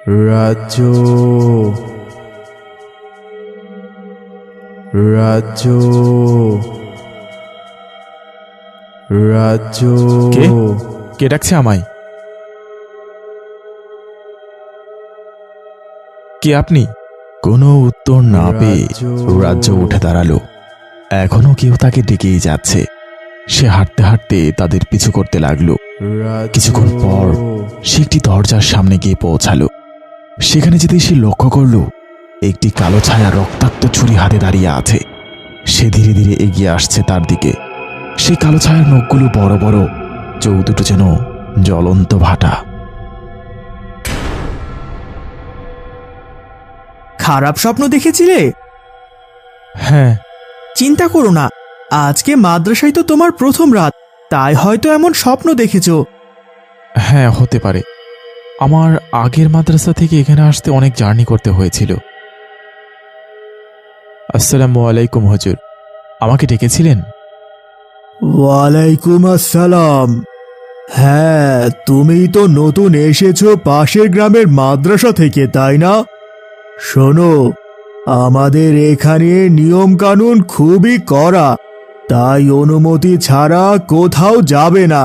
রাজ্য রাজ্য রাজ্য কে কে ডাকছে আমায়? কে আপনি? কোনো উত্তর না পেয়ে রাজ্য উঠে দাঁড়ালো। এখনো কেউ তাকে ডেকেই যাচ্ছে। সে হাঁটতে হাঁটতে তাদের পিছু করতে লাগলো। কিছুক্ষণ পর সে একটি দরজার সামনে গিয়ে পৌঁছালো। সেখানে যেতেই সে লক্ষ্য করল একটি কালো ছায়া রক্তাক্ত ছুরি হাতে দাঁড়িয়ে আছে। সে ধীরে ধীরে এগিয়ে আসছে তার দিকে। সেই কালো ছায়ার নখগুলো বড় বড়, চোখ দুটো যেন জ্বলন্ত ভাটা। খারাপ স্বপ্ন দেখেছিলে? হ্যাঁ। চিন্তা করো না, আজকে মাদ্রাসায় তো তোমার প্রথম রাত, তাই হয়তো এমন স্বপ্ন দেখেছো। হ্যাঁ, হতে পারে। আমার আগের মাদ্রাসা থেকে এখানে আসতে অনেক জার্নি করতে হয়েছিল। আসসালামু আলাইকুম হুজুর, আমাকে ডেকেছিলেন? ওয়ালাইকুম আসসালাম। হ্যাঁ, তুমি তো নতুন এসেছো পাশের গ্রামের মাদ্রাসা থেকে, তাই না? শোনো, আমাদের এখানে নিয়ম কানুন খুবই কড়া, তাই অনুমতি ছাড়া কোথাও যাবে না।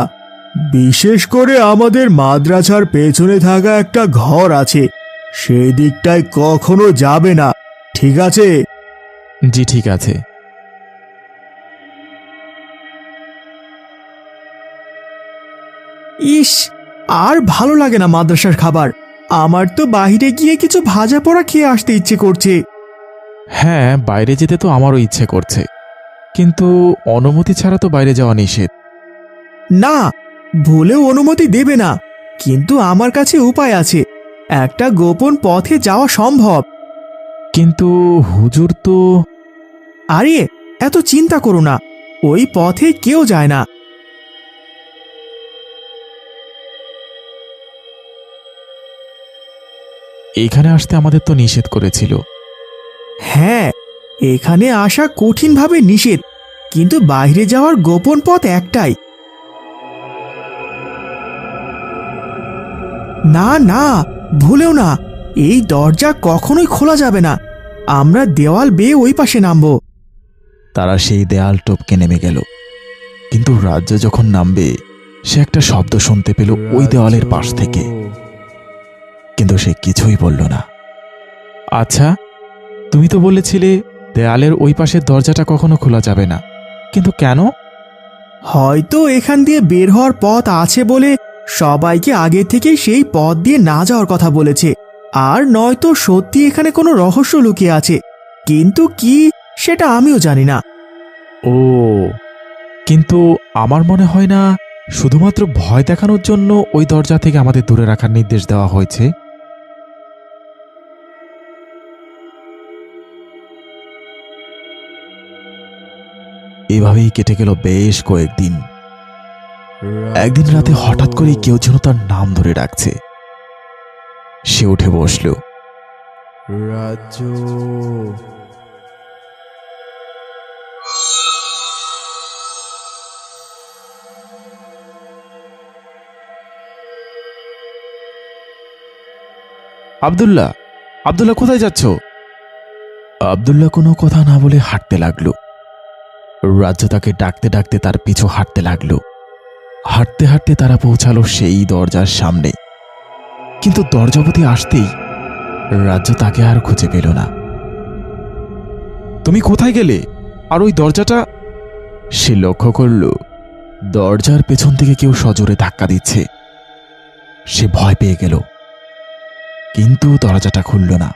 বিশেষ করে আমাদের মাদ্রাসার পেছনে থাকা একটা ঘর আছে, সেই দিকটায় কখনো যাবে না, ঠিক আছে? জি ঠিক আছে। ইস, আর ভালো লাগে না মাদ্রাসার খাবার। আমার তো বাইরে গিয়ে কিছু ভাজা পোড়া খেয়ে আসতে ইচ্ছে করছে। হ্যাঁ, বাইরে যেতে তো আমারও ইচ্ছে করছে, কিন্তু অনুমতি ছাড়া তো বাইরে যাওয়া নিষেধ। না, ভুলেও অনুমতি দেবে না, কিন্তু আমার কাছে উপায় আছে। একটা গোপন পথে যাওয়া সম্ভব। কিন্তু হুজুর তো... আরে, এত চিন্তা করো না, ওই পথে কেউ যায় না। এখানে আসতে আমাদের তো নিষেধ করেছিল। হ্যাঁ, এখানে আসা কঠিনভাবে নিষেধ, কিন্তু বাইরে যাওয়ার গোপন পথ একটাই। না না, ভুলেও না, এই দরজা কখনোই খোলা যাবে না। আমরা দেওয়াল বেয়ে ওই পাশে নামবো। তারা সেই দেয়াল টপকে নেমে গেল। কিন্তু রাজ্য যখন নামবে, সে একটা শব্দ শুনতে পেল ওই দেওয়ালের পাশ থেকে, কিন্তু সে কিছুই বলল না। আচ্ছা, তুমি তো বলেছিলে দেয়ালের ওই পাশের দরজাটা কখনো খোলা যাবে না, কিন্তু কেন? হয়তো এখান দিয়ে বের হওয়ার পথ আছে বলে সবাইকে আগে থেকে সেই পথ দিয়ে না যাওয়ার কথা বলেছে। আর নয়তো সত্যি এখানে কোনো রহস্য লুকিয়ে আছে, কিন্তু কি সেটা আমিও জানি না। ও, কিন্তু আমার মনে হয় না শুধুমাত্র ভয় দেখানোর জন্য ওই দরজা থেকে আমাদের দূরে রাখার নির্দেশ দেওয়া হয়েছে। এভাবেই কেটে গেল বেশ কয়েকদিন। একদিন রাতে হঠাৎ করে কেউ যেন তার নাম ধরে ডাকছে। সে উঠে বসল। রাজ্য আব্দুল্লাহ, আব্দুল্লাহ কোথায় যাচ্ছ? আব্দুল্লাহ কোনো কথা না বলে হাঁটতে লাগলো। রাজ্য তাকে ডাকতে ডাকতে তার পিছু হাঁটতে লাগলো। হাঁটতে হাঁটতে তারা পৌঁছালো সেই দরজার সামনে, কিন্তু দরজাপতি আসতেই রাজ্য তাকে আর খুঁজে পেল না। তুমি কোথায় গেলে? আর ওই দরজাটা? সে লক্ষ্য করল দরজার পেছন থেকে কেউ সজোরে ধাক্কা দিচ্ছে। সে ভয় পেয়ে গেল, কিন্তু দরজাটা খুলল না।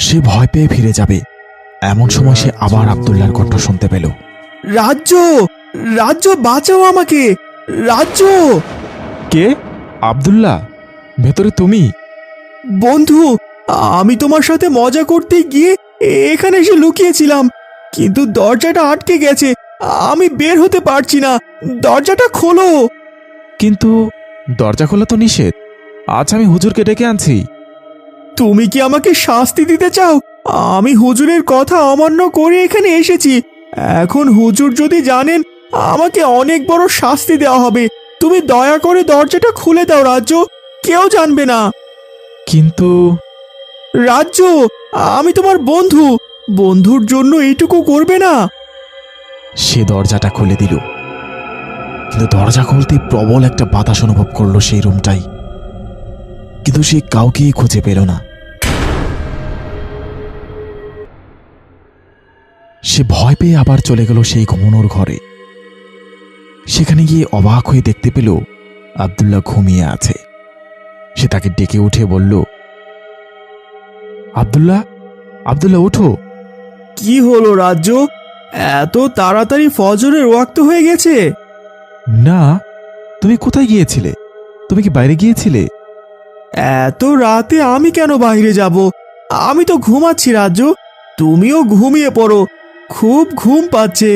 সে ভয় পেয়ে ফিরে যাবে, এমন সময় সে আবার আব্দুল্লাহর কণ্ঠ শুনতে পেল। রাজ্য, রাজ্য, বাঁচাও আমাকে, রাজ্য! কে? আব্দুল্লাহ, ভেতরে তুমি? বন্ধু, আমি তোমার সাথে মজা করতে গিয়ে এখানে এসে লুকিয়েছিলাম, কিন্তু দরজাটা আটকে গেছে, আমি বের হতে পারছি না। দরজাটা খোলো। কিন্তু দরজা খোলা তো নিষেধ। আজ আমি হুজুরকে ডেকে আনছি। তুমি কি আমাকে শাস্তি দিতে চাও? আমি হুজুরের কথা অমান্য করে এখানে এসেছি। এখন হুজুর যদি জানেন, আমাকে অনেক বড় শাস্তি দেওয়া হবে। তুমি দয়া করে দরজাটা খুলে দাও রাজ্য, কেউ জানবে না। কিন্তু রাজ্য, আমি তোমার বন্ধু, বন্ধুর জন্য এইটুকু করবে না? সে দরজাটা খুলে দিল, কিন্তু দরজা খুলতে প্রবল একটা বাতাস অনুভব করলো সেই রুমটাই। কিন্তু সে কাউকেই খুঁজে পেল না। সে ভয় পেয়ে আবার চলে গেল সেই ঘুমানোর ঘরে। সেখানে গিয়ে অবাক হয়ে দেখতে পেল আব্দুল্লাহ ঘুমিয়ে আছে। সে তাকে ডেকে উঠে বলল, আব্দুল্লাহ, আব্দুল্লাহ ওঠো। কি হলো রাজ্য, এত তাড়াতাড়ি ফজরের ওয়াক্ত হয়ে গেছে? না, তুমি কোথায় গিয়েছিলে? তুমি কি বাইরে গিয়েছিলে? এত রাতে আমি কেন বাইরে যাব? আমি তো ঘুমাচ্ছি রাজ্য, তুমিও ঘুমিয়ে পড়ো, খুব ঘুম পাচ্ছে।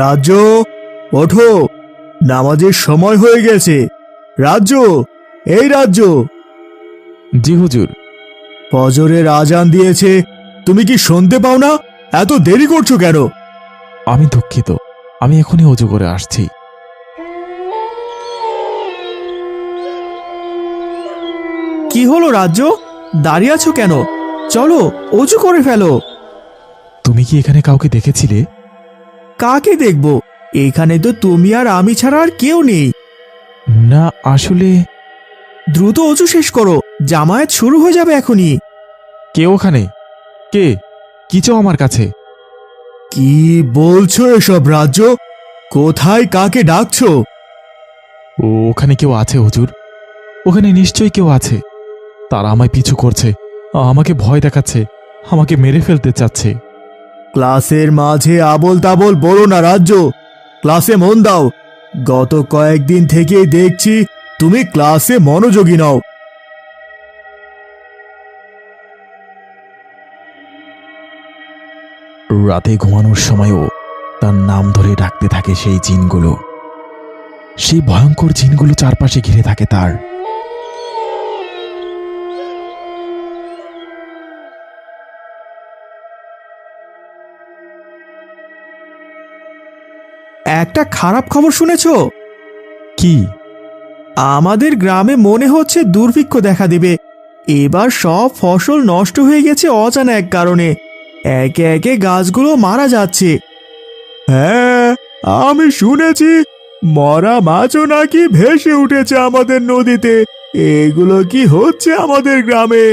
রাজ্য, ওঠো, নামাজের সময় হয়ে গেছে। রাজ্য, এই রাজ্য, জি হুজুর। ফজরের আজান দিয়েছে, তুমি কি শুনতে পাও না? এত দেরি করছো কেন? আমি দুঃখিত, আমি এখনই অজু করে আসছি। কি হলো রাজ্য, দাঁড়িয়ে আছো কেন? চলো অজু করে ফেলো। তুমি কি এখানে কাউকে দেখেছিলে? কাকে দেখব? এখানে তো তুমি আর আমি ছাড়া আর কেউ নেই। না, আসলে দ্রুত অজু শেষ করো, জামায়াত শুরু হয়ে যাবে এখনই। কে ওখানে? কে? কি চাও আমার কাছে? কি বলছো এসব রাজ্য? কোথায় কাকে ডাকছো? ওখানে কেউ আছে হুজুর, ওখানে নিশ্চয়ই কেউ আছে। তারা আমায় পিছু করছে, আমাকে ভয় দেখাচ্ছে, আমাকে মেরে ফেলতে চাচ্ছে। ক্লাসের মাঝে আবোল তাবোল বলো না রাজ্য, ক্লাসে মন দাও। গত কয়েকদিন থেকেই দেখছি তুমি ক্লাসে মনোযোগী নও। রাতে ঘুমানোর সময়ও তার নাম ধরে ডাকতে থাকে সেই জিনগুলো। সেই ভয়ঙ্কর জিনগুলো চারপাশে ঘিরে থাকে তার। একটা খারাপ খবর শুনেছো? কি? আমাদের গ্রামে মনে হচ্ছে দুর্ভিক্ষ দেখা দেবে। এবার সব ফসল নষ্ট হয়ে গেছে অজানা এক কারণে। একে একে গাছগুলো মারা যাচ্ছে। হ্যাঁ, আমি শুনেছি মরা মাছও নাকি ভেসে উঠেছে আমাদের নদীতে। এগুলো কি হচ্ছে আমাদের গ্রামে?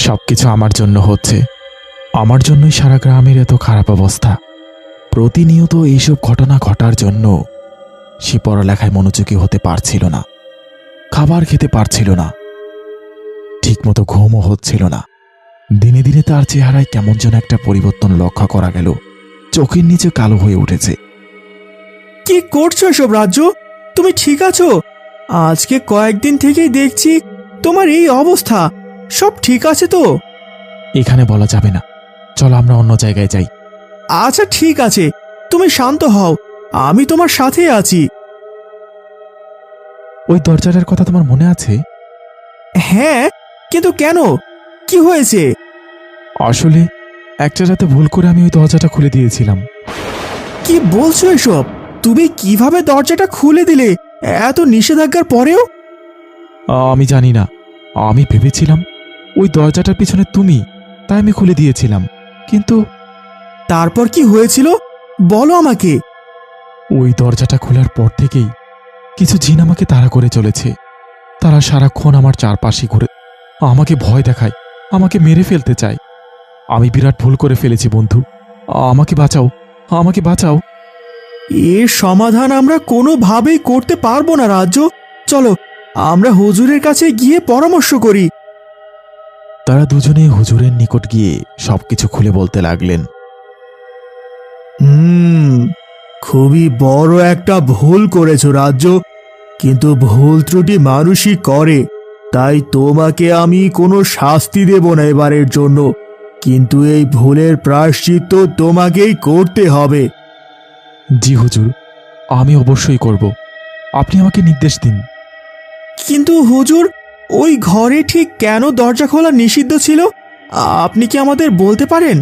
সবকিছু আমার জন্য হচ্ছে, আমার জন্যই সারা গ্রামের এত খারাপ অবস্থা। প্রতিনিয়ত এইসব ঘটনা ঘটার জন্য সে পড়ালেখায় মনোযোগী হতে পারছিল না, খাবার খেতে পারছিল না, ঠিকমতো ঘুমও হচ্ছিল না। দিনে দিনে তার চেহারায় কেমন যেন একটা পরিবর্তন লক্ষ্য করা গেল। চোখের নিচে কালো হয়ে উঠেছে। কি করছো এসব রাজ্য? তুমি ঠিক আছো? আজকে কয়েকদিন থেকেই দেখছি তোমার এই অবস্থা। সব ঠিক আছে তো? এখানে বলা যাবে না, চলো আমরা অন্য জায়গায় যাই। আচ্ছা ঠিক আছে, তুমি শান্ত হও, আমি তোমার সাথে আছি। ওই দরজাটার কথা তোমার মনে আছে? হ্যাঁ, কিন্তু কেন? কি হয়েছে? আসলে একটা রাতে ভুল করে আমি ওই দরজাটা খুলে দিয়েছিলাম। কি বলছো এসব? তুমি কিভাবে দরজাটা খুলে দিলে এত নিষেধাজ্ঞার পরেও? আমি জানি না, আমি ভেবেছিলাম ওই দরজাটার পিছনে তুমি, তাই আমি খুলে দিয়েছিলাম। কিন্তু তারপর কি হয়েছিল বলো আমাকে। ওই দরজাটা খোলার পর থেকেই কিছু জিন আমাকে তাড়া করে চলেছে। তারা সারাক্ষণ আমার চারপাশে ঘুরে আমাকে ভয় দেখায়, আমাকে মেরে ফেলতে চায়। আমি বিরাট ভুল করে ফেলেছি বন্ধু, আমাকে বাঁচাও, আমাকে বাঁচাও। এর সমাধান আমরা কোনোভাবেই করতে পারবো না রাজ্য। চলো আমরা হুজুরের কাছে গিয়ে পরামর্শ করি। তারা দুজনে হুজুরের নিকট গিয়ে সবকিছু খুলে বলতে লাগলেন। খুবই বড় একটা ভুল করেছো রাজ্য, কিন্তু ভুল ত্রুটি মানুষই করে। তাই তোমাকে আমি কোনো শাস্তি দেব না এবারের জন্য, কিন্তু এই ভুলের প্রায়শ্চিত্ত তোমাকেই করতে হবে। জি হুজুর, আমি অবশ্যই করব, আপনি আমাকে নির্দেশ দিন। কিন্তু হুজুর, ওই ঘরে ঠিক কেন দরজা খোলা নিষিদ্ধ ছিল আপনি কি আমাদের বলতে পারেন?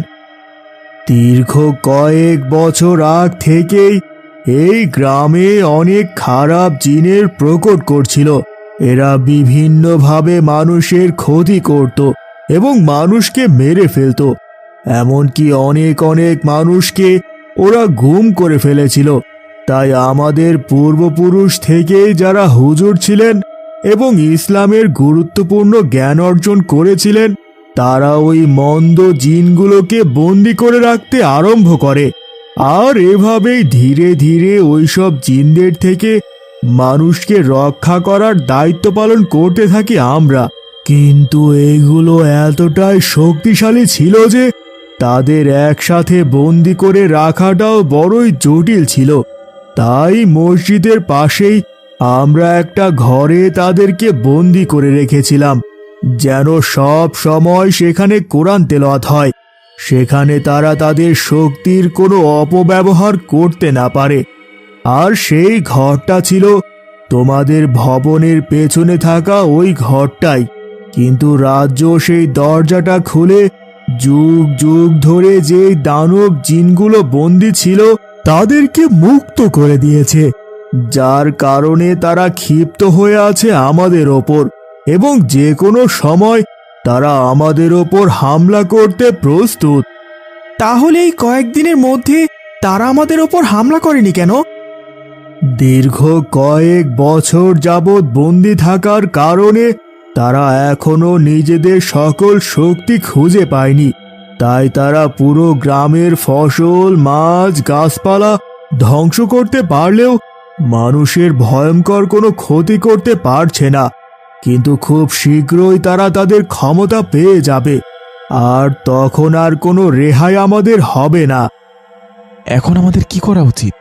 দীর্ঘ কয়েক বছর আগ থেকেই এই গ্রামে অনেক খারাপ জিনের প্রকট করছিল। এরা বিভিন্নভাবে মানুষের ক্ষতি করত এবং মানুষকে মেরে ফেলত। এমনকি অনেক অনেক মানুষকে ওরা গুম করে ফেলেছিল। তাই আমাদের পূর্বপুরুষ থেকেই যারা হুজুর ছিলেন এবং ইসলামের গুরুত্বপূর্ণ জ্ঞান অর্জন করেছিলেন, তারা ওই মন্দ জিনগুলোকে বন্দি করে রাখতে আরম্ভ করে। আর এভাবেই ধীরে ধীরে ওইসব জিনদের থেকে মানুষকে রক্ষা করার দায়িত্ব পালন করতে থাকি আমরা। কিন্তু এগুলো এতটাই শক্তিশালী ছিল যে তাদের একসাথে বন্দি করে রাখাটাও বড়ই জটিল ছিল। তাই মসজিদের পাশেই আমরা একটা ঘরে তাদেরকে বন্দি করে রেখেছিলাম, যেন সব সময় সেখানে কোরআন তেলাওয়াত হয়। সেখানে তারা তাদের শক্তির কোনো অপব্যবহার করতে না পারে। আর সেই ঘরটা ছিল তোমাদের ভবনের পেছনে থাকা ওই ঘরটাই। কিন্তু রাজ্য সেই দরজাটা খুলে যুগ যুগ ধরে যে দানব জিনগুলো বন্দী ছিল তাদেরকে মুক্ত করে দিয়েছে, যার কারণে তারা ক্ষিপ্ত হয়ে আছে আমাদের ওপর এবং যে কোনো সময় তারা আমাদের ওপর হামলা করতে প্রস্তুত। তাহলে এই কয়েকদিনের মধ্যে তারা আমাদের ওপর হামলা করেনি কেন? দীর্ঘ কয়েক বছর যাবৎ বন্দী থাকার কারণে তারা এখনো নিজেদের সকল শক্তি খুঁজে পায়নি। তাই তারা পুরো গ্রামের ফসল, মাছ, গাছপালা ধ্বংস করতে পারলেও মানুষের ভয়ঙ্কর কোনো ক্ষতি করতে পারছে না। কিন্তু খুব শীঘ্রই তারা তাদের ক্ষমতা পেয়ে যাবে, আর তখন আর কোনো রেহাই আমাদের হবে না। এখন আমাদের কি করা উচিত?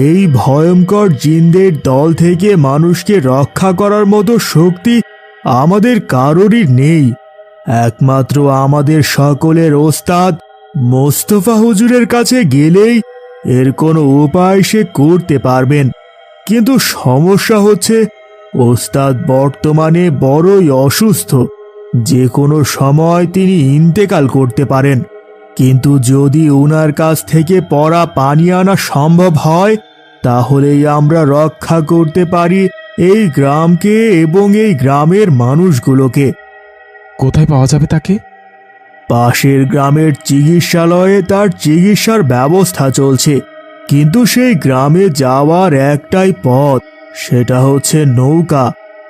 এই ভয়ঙ্কর জিনদের দল থেকে মানুষকে রক্ষা করার মতো শক্তি আমাদের কারোরই নেই। একমাত্র আমাদের সকলের ওস্তাদ মোস্তফা হুজুরের কাছে গেলেই এর কোনো উপায় সে করতে পারবেন। কিন্তু সমস্যা হচ্ছে ওস্তাদ বর্তমানে বড়ই অসুস্থ, যে কোনো সময় তিনি ইন্তেকাল করতে পারেন। কিন্তু যদি ওনার কাছ থেকে পড়া পানি আনা সম্ভব হয়, তাহলেই আমরা রক্ষা করতে পারি এই গ্রামকে এবং এই গ্রামের মানুষগুলোকে। কোথায় পাওয়া যাবে তাকে? পাশের গ্রামের চিকিৎসালয়ে তার চিকিৎসার ব্যবস্থা চলছে, কিন্তু সেই গ্রামে যাওয়ার একটাই পথ, সেটা হচ্ছে নৌকা।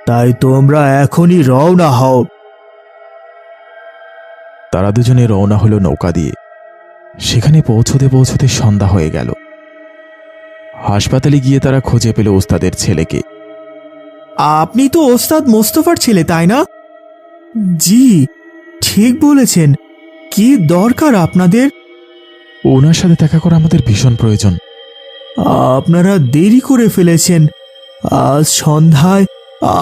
তাই তোমরা এখনই রওনা হও। তারা দুজনে রওনা হলো নৌকা দিয়ে। সেখানে পৌঁছতে পৌঁছতে সন্ধ্যা হয়ে গেল। হাসপাতালে গিয়ে তারা খুঁজে পেল ওস্তাদের ছেলেকে। আপনি তো ওস্তাদ মোস্তফার ছেলে, তাই না? জি, ঠিক বলেছেন। কি দরকার আপনাদের? ওনার সাথে দেখা করা আমাদের ভীষণ প্রয়োজন। আপনারা দেরি করে ফেলেছেন। আজ সন্ধ্যায়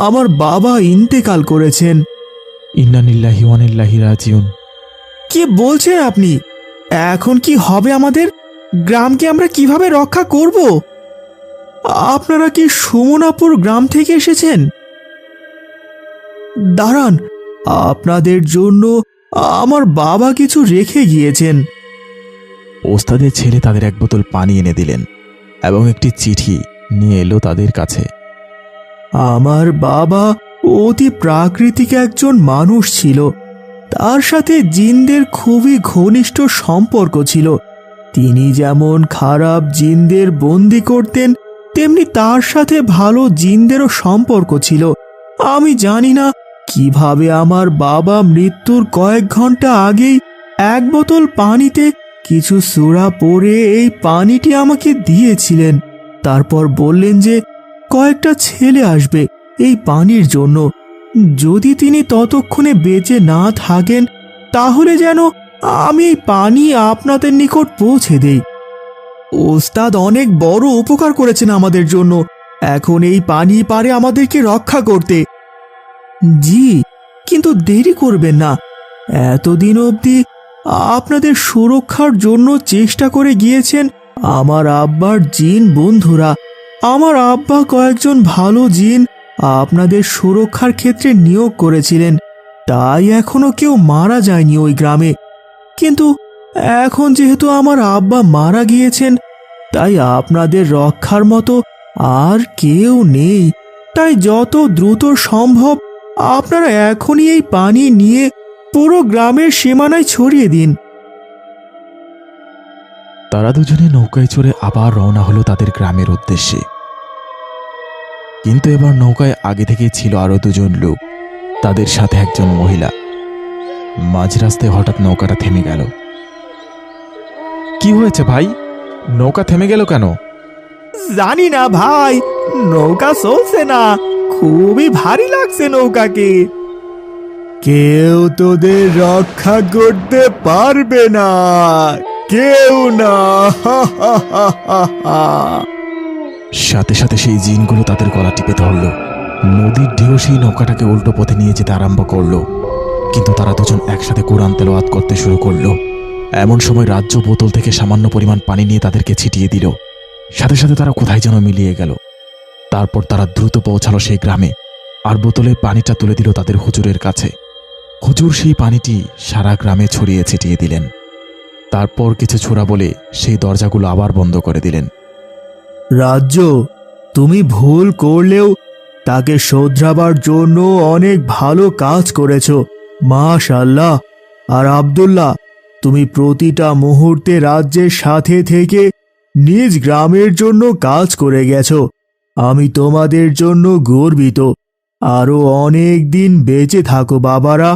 আমার বাবা ইন্তেকাল করেছেন। ইন্না লিল্লাহি ওয়া ইন্না ইলাইহি রাজিউন। কি বলছেন আপনি? এখন কি হবে আমাদের? গ্রামকে আমরা কিভাবে রক্ষা করব? আপনারা কি সুমনাপুর গ্রাম থেকে এসেছেন? দাঁড়ান, আপনাদের জন্য আমার বাবা কিছু রেখে গিয়েছেন। ওস্তাদের ছেলে তাদের এক বোতল পানি এনে দিলেন এবং একটি চিঠি নিয়ে এলো তাদের কাছে। আমার বাবা অতি প্রাকৃতিক একজন মানুষ ছিল। তার সাথে জিনদের খুবই ঘনিষ্ঠ সম্পর্ক ছিল। তিনি যেমন খারাপ জিনদের বন্দি করতেন, তেমনি তার সাথে ভালো জিনদেরও সম্পর্ক ছিল। আমি জানি না কিভাবে আমার বাবা মৃত্যুর কয়েক ঘন্টা আগেই এক বোতল পানিতে কিছু সূরা পড়ে এই পানিটি আমাকে দিয়েছিলেন। তারপর বললেন যে কয়েকটা ছেলে আসবে এই পানির জন্য। যদি তিনি ততক্ষণে বেঁচে না থাকেন, তাহলে যেন আমি এই পানি আপনাদের নিকট পৌঁছে দেই। ওস্তাদ অনেক বড় উপকার করেছেন আমাদের জন্য। এখন এই পানি পারে আমাদেরকে রক্ষা করতে। জি, কিন্তু দেরি করবেন না। এতদিন অবধি আপনাদের সুরক্ষার জন্য চেষ্টা করে গিয়েছেন আমার আব্বার জিন বন্ধুরা। আমার আব্বা কয়েকজন ভালো জিন আপনাদের সুরক্ষার ক্ষেত্রে নিয়োগ করেছিলেন, তাই এখনো কেউ মারা যায়নি ওই গ্রামে। কিন্তু এখন যেহেতু আমার আব্বা মারা গিয়েছেন, তাই আপনাদের রক্ষার মতো আর কেউ নেই। তাই যত দ্রুত সম্ভব আপনারা এখনই এই পানি নিয়ে পুরো গ্রামের সীমানায় ছড়িয়ে দিন। তারা দুজনে নৌকায় চড়ে আবার রওনা হলো তাদের গ্রামের উদ্দেশ্যে। কিন্তু এবার নৌকায় আগে থেকেই ছিল আরো দুজন লোক, তাদের সাথে একজন মহিলা। মাঝ রাস্তায় হঠাৎ নৌকাটা থেমে গেল। কি হয়েছে ভাই? নৌকা থেমে গেল কেন? জানি না ভাই, নৌকা চলছে না, খুবই ভারী লাগছে নৌকাকে। কেউ তোদের রক্ষা করতে পারবে না, কেউ না। সাথে সাথে সেই জিনগুলো তাদের গলা টিপে ধরল। নদীর ঢেউ সেই নৌকাটাকে উল্টো পথে নিয়ে যেতে আরম্ভ করলো। কিন্তু তারা দুজন একসাথে কোরআন তেলাওয়াত করতে শুরু করলো। এমন সময় রাজ্য বোতল থেকে সামান্য পরিমাণ পানি নিয়ে তাদেরকে ছিটিয়ে দিল। সাথে সাথে তারা কোথায় যেন মিলিয়ে গেল। তারপর তারা দ্রুত পৌঁছালো সেই গ্রামে, আর বোতলে পানিটা তুলে দিল তাদের হুজুরের কাছে। হুজুর সেই পানিটি সারা গ্রামে ছড়িয়ে ছিটিয়ে দিলেন। তারপর কিছু ছোড়া বলে সেই দরজাগুলো আবার বন্ধ করে দিলেন। রাজ্য, তুমি ভুল করলেও তাকে শোধরাবার জন্য অনেক ভালো কাজ করেছো, মাশাআল্লাহ। আর আব্দুল্লাহ, তুমি প্রতিটা মুহূর্তে রাজ্যের সাথে থেকে নিজ গ্রামের জন্য কাজ করে গেছো। আমি তোমাদের জন্য গর্বিত। আরো অনেক দিন বেঁচে থাকো বাবারা।